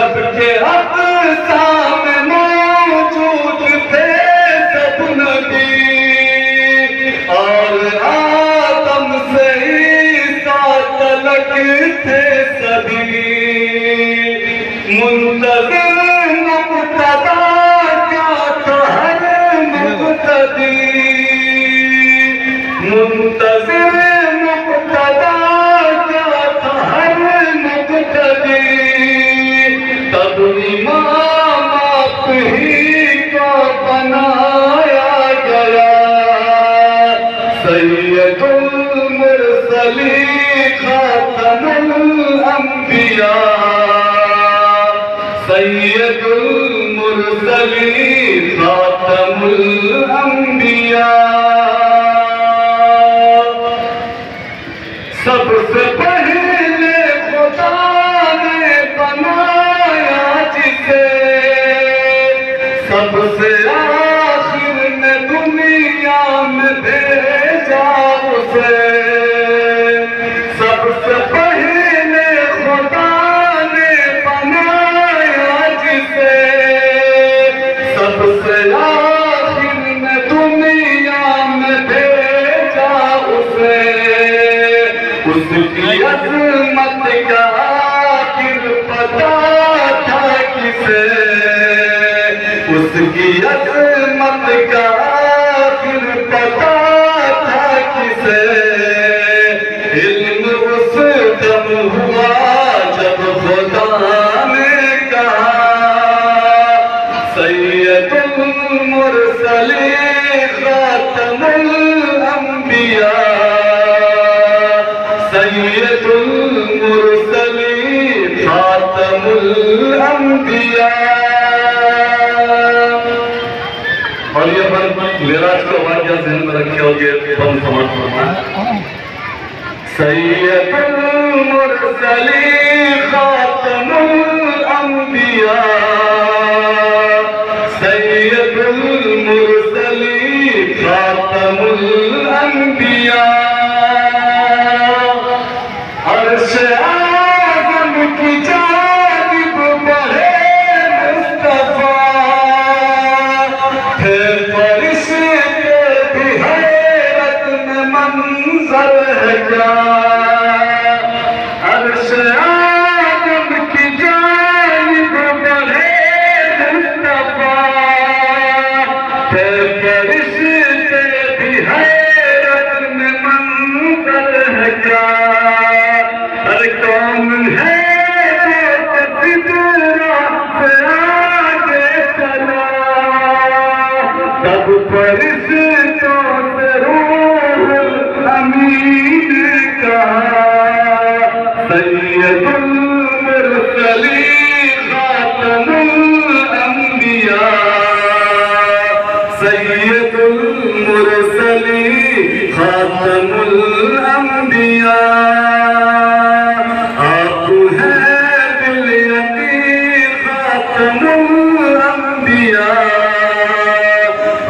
جب کہ اقصی میں موجود تھے سب نبی، اور آدم سے عیسیٰ تلک تھے سبھی، منتظر مقتدی کیا تھا ہر مقتدی، منتظر مقتدی کیا تھا ہر مقتدی، تب امام آپ ہی کو بنایا گیا، سید المرسلیں خاتم الانبیاء، سید المرسلیں خاتم الانبیاء، سب سے پہلے خدا نے بنایا جسے، سب سے آخر میں دنیا میں بھیجا اسے، سب سے پہلے خدا نے بنایا جسے، سب سے آخر میں دنیا میں بھیجا اسے، اس کی عظمت کا آخر پتا تھا کسے، اس کی عظمت کا آخر پتا تھا کسے، علم اس دم ہوا جب خدا نے کہا، سید المرسلیں خاتم الانبیاء، سید المرسلیں خاتم الانبیاء۔ اور یہ بن معراج کا واقعہ ذہن میں رکھے ہوگے، بم سماعت فرمائیں، سید المرسلیں خاتم الانبیاء، سید المرسلیں خاتم الانبیاء، عرش اعظم کی جانب بڑھے مصطفیٰ، تھے فرشتے بھی حیرت میں منظر ہے کیا، عرش اعظم کی جانب بڑھے مصطفیٰ، تھے فرشتے بھی حیرت میں منظر ہے کیا، ہر کون ہے سدرا سے آگے چلا، تب فرشتوں سے روح الامین کہا، سید المرسلیں خاتم الانبیاء، سید المرسلیں خاتم الانبیاء، آپ ہیں بالیقیں خاتم الانبیاء،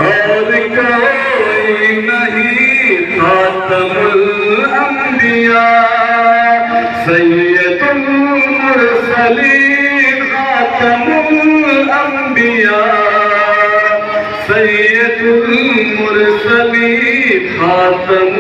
اور کوئی نہیں خاتم الانبیاء، سید المرسلیں خاتم الانبیاء، سید المرسلیں خاتم